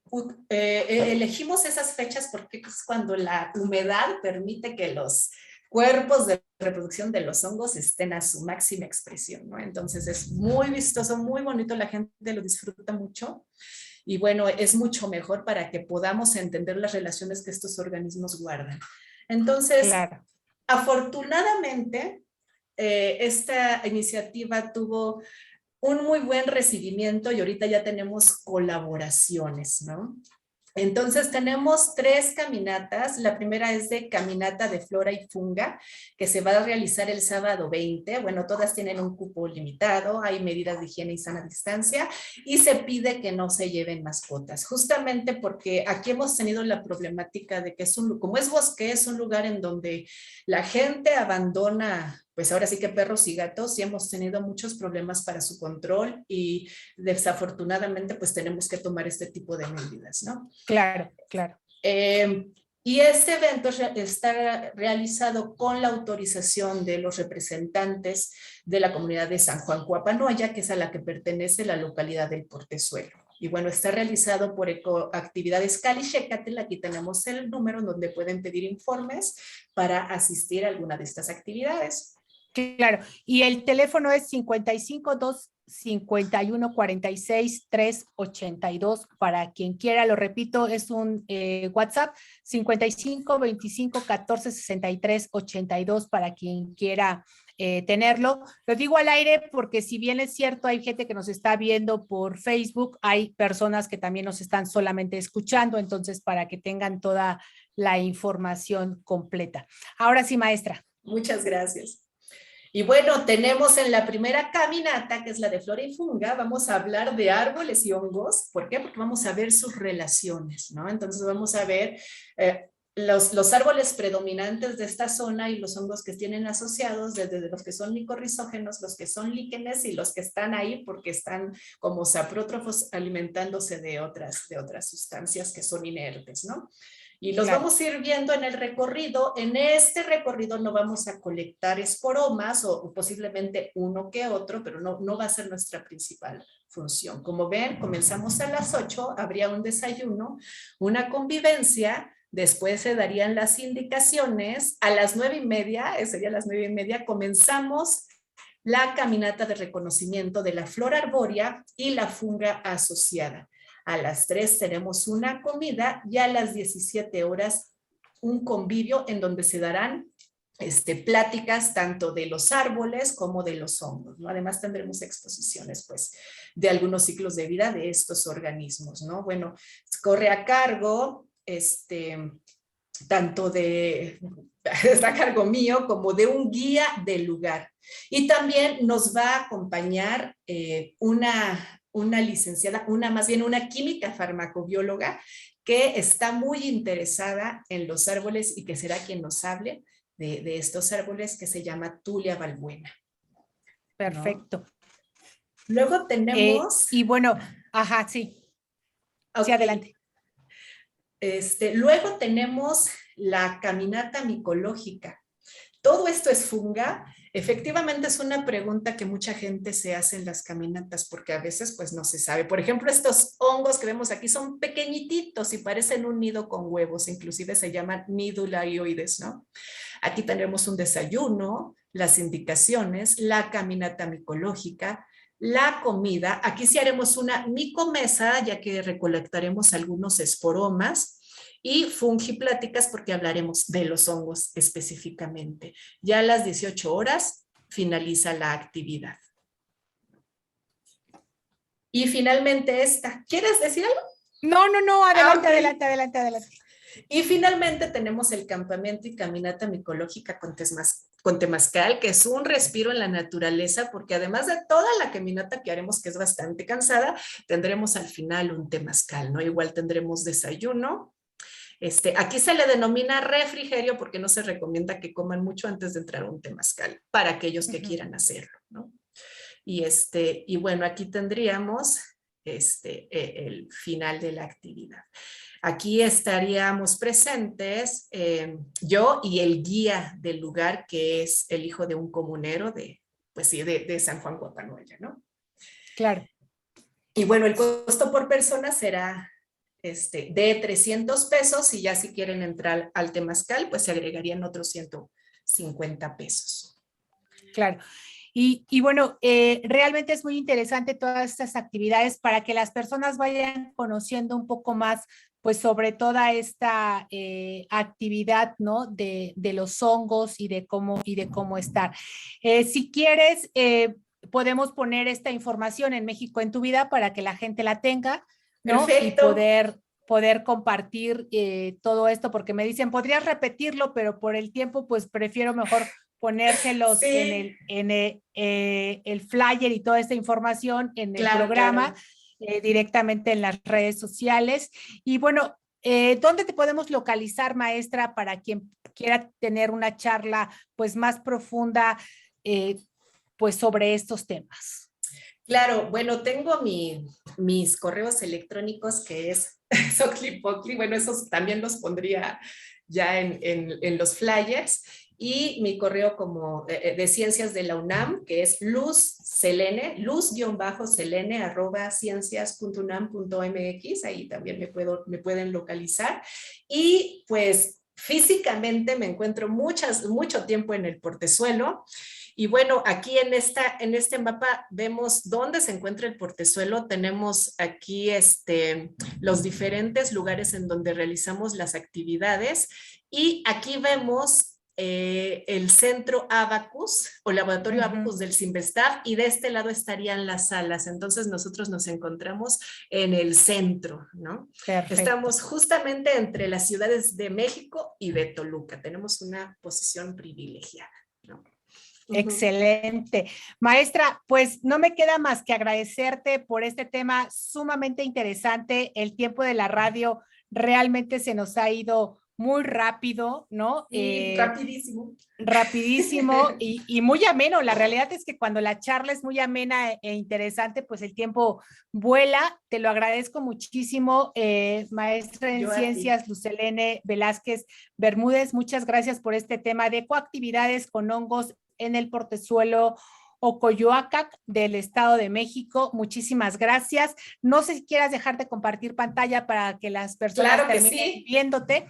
elegimos esas fechas porque es cuando la humedad permite que los cuerpos de reproducción de los hongos estén a su máxima expresión, ¿no? Entonces es muy vistoso, muy bonito, la gente lo disfruta mucho y bueno, es mucho mejor para que podamos entender las relaciones que estos organismos guardan. Entonces, claro. Afortunadamente, esta iniciativa tuvo un muy buen recibimiento y ahorita ya tenemos colaboraciones, ¿no? Entonces tenemos 3 caminatas. La primera es de caminata de flora y funga, que se va a realizar el sábado 20. Bueno, todas tienen un cupo limitado, hay medidas de higiene y sana distancia y se pide que no se lleven mascotas, justamente porque aquí hemos tenido la problemática de que como es bosque, es un lugar en donde la gente abandona, pues ahora sí que perros y gatos, y hemos tenido muchos problemas para su control y desafortunadamente pues tenemos que tomar este tipo de medidas, ¿no? Claro, claro. Y este evento está realizado con la autorización de los representantes de la comunidad de San Juan Coapanoya, que es a la que pertenece la localidad del Portezuelo. Y bueno, está realizado por Ecoactividades Cali Xécatl. Aquí tenemos el número donde pueden pedir informes para asistir a alguna de estas actividades. Claro, y el teléfono es 55-2-51-46-382 para quien quiera, lo repito, es un WhatsApp 55-25-14-63-82 para quien quiera tenerlo. Lo digo al aire porque si bien es cierto, hay gente que nos está viendo por Facebook, hay personas que también nos están solamente escuchando, entonces para que tengan toda la información completa. Ahora sí, maestra. Muchas gracias. Y bueno, tenemos en la primera caminata, que es la de flora y funga, vamos a hablar de árboles y hongos. ¿Por qué? Porque vamos a ver sus relaciones, ¿no? Entonces vamos a ver los árboles predominantes de esta zona y los hongos que tienen asociados, desde los que son micorrizógenos, los que son líquenes y los que están ahí porque están como saprótrofos alimentándose de otras sustancias que son inertes, ¿no? Y los vamos a ir viendo en el recorrido. En este recorrido no vamos a colectar esporomas o posiblemente uno que otro, pero no va a ser nuestra principal función. Como ven, comenzamos a las 8, habría un desayuno, una convivencia, después se darían las indicaciones. A las 9:30, sería las 9:30, comenzamos la caminata de reconocimiento de la flora arbórea y la funga asociada. A las 3 tenemos una comida y a las 17 horas un convivio en donde se darán pláticas tanto de los árboles como de los hongos, ¿no? Además tendremos exposiciones pues de algunos ciclos de vida de estos organismos, ¿no? Bueno, corre a cargo tanto está a cargo mío como de un guía del lugar. Y también nos va a acompañar una licenciada, más bien una química farmacobióloga que está muy interesada en los árboles y que será quien nos hable de estos árboles, que se llama Tulia Balbuena. Perfecto. ¿No? Luego tenemos... y bueno, ajá, sí. Okay. Sí, adelante. Luego tenemos la caminata micológica. Todo esto es funga Efectivamente es una pregunta que mucha gente se hace en las caminatas porque a veces pues no se sabe. Por ejemplo, estos hongos que vemos aquí son pequeñititos y parecen un nido con huevos, inclusive se llaman nidularioides, ¿no? Aquí tenemos un desayuno, las indicaciones, la caminata micológica, la comida. Aquí sí haremos una micomesa ya que recolectaremos algunos esporomas y fungipláticas porque hablaremos de los hongos específicamente. Ya a las 18 horas finaliza la actividad. Y finalmente esta. ¿Quieres decir algo? No, adelante, okay. adelante. Y finalmente tenemos el campamento y caminata micológica con temazcal, que es un respiro en la naturaleza, porque además de toda la caminata que haremos, que es bastante cansada, tendremos al final un temazcal, ¿no? Igual tendremos desayuno. Aquí se le denomina refrigerio porque no se recomienda que coman mucho antes de entrar a un temazcal, para aquellos que quieran hacerlo, ¿no? Y bueno, aquí tendríamos el final de la actividad. Aquí estaríamos presentes yo y el guía del lugar, que es el hijo de un comunero de San Juan Guapanoya, ¿no? Claro. Y bueno, el costo por persona será de 300 pesos y ya si quieren entrar al temazcal, pues se agregarían otros 150 pesos. Claro. Y bueno, realmente es muy interesante todas estas actividades para que las personas vayan conociendo un poco más, pues sobre toda esta actividad, ¿no? De los hongos y de cómo estar. Si quieres, podemos poner esta información en México en tu vida para que la gente la tenga, ¿no? Perfecto. Y poder compartir todo esto, porque me dicen, podrías repetirlo, pero por el tiempo, pues prefiero mejor ponérselos sí. en el flyer y toda esta información en el programa, claro. Directamente en las redes sociales. Y bueno, ¿dónde te podemos localizar, maestra, para quien quiera tener una charla pues más profunda pues sobre estos temas? Claro, bueno, tengo mis correos electrónicos que es Soclipocli, bueno, esos también los pondría ya en los flyers, y mi correo como de ciencias de la UNAM, que es luz-selene, @ciencias.unam.mx, ahí también me pueden localizar, y pues físicamente me encuentro mucho tiempo en el Portezuelo. Y bueno, aquí en este mapa vemos dónde se encuentra el Portezuelo. Tenemos aquí los diferentes lugares en donde realizamos las actividades. Y aquí vemos el centro Abacus o laboratorio Abacus del Cinvestav, y de este lado estarían las salas. Entonces nosotros nos encontramos en el centro, ¿no? Perfecto. Estamos justamente entre las ciudades de México y de Toluca. Tenemos una posición privilegiada, ¿no? Excelente. Maestra, pues no me queda más que agradecerte por este tema sumamente interesante. El tiempo de la radio realmente se nos ha ido muy rápido, ¿no? Rapidísimo. Rapidísimo y muy ameno. La realidad es que cuando la charla es muy amena e interesante, pues el tiempo vuela. Te lo agradezco muchísimo, maestra en ciencias, Luz-Selene Velázquez Bermúdez. Muchas gracias por este tema de coactividades con hongos en el Portezuelo Ocoyoacac del Estado de México. Muchísimas gracias. No sé si quieras dejar de compartir pantalla para que las personas terminen viéndote.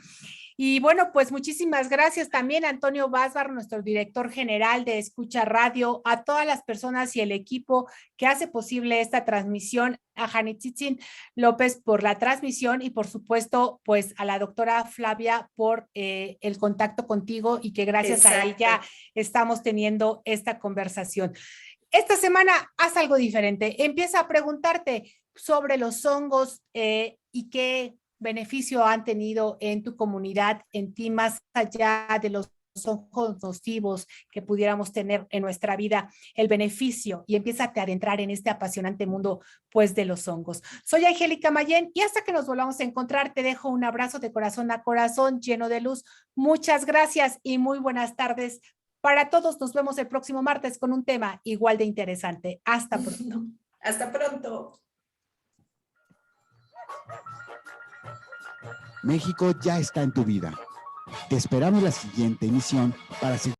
Y bueno, pues muchísimas gracias también a Antonio Vásbar, nuestro director general de Escucha Radio, a todas las personas y el equipo que hace posible esta transmisión, a Janitzitzin López por la transmisión y por supuesto pues a la doctora Flavia por el contacto contigo y que gracias a ella estamos teniendo esta conversación. Esta semana haz algo diferente, empieza a preguntarte sobre los hongos y qué beneficio han tenido en tu comunidad, en ti, más allá de los hongos nocivos que pudiéramos tener en nuestra vida, el beneficio, y empiézate a adentrar en este apasionante mundo pues de los hongos. Soy Angélica Mayén y hasta que nos volvamos a encontrar te dejo un abrazo de corazón a corazón lleno de luz. Muchas gracias y muy buenas tardes para todos. Nos vemos el próximo martes con un tema igual de interesante. Hasta pronto. Hasta pronto. México ya está en tu vida. Te esperamos la siguiente emisión para seguir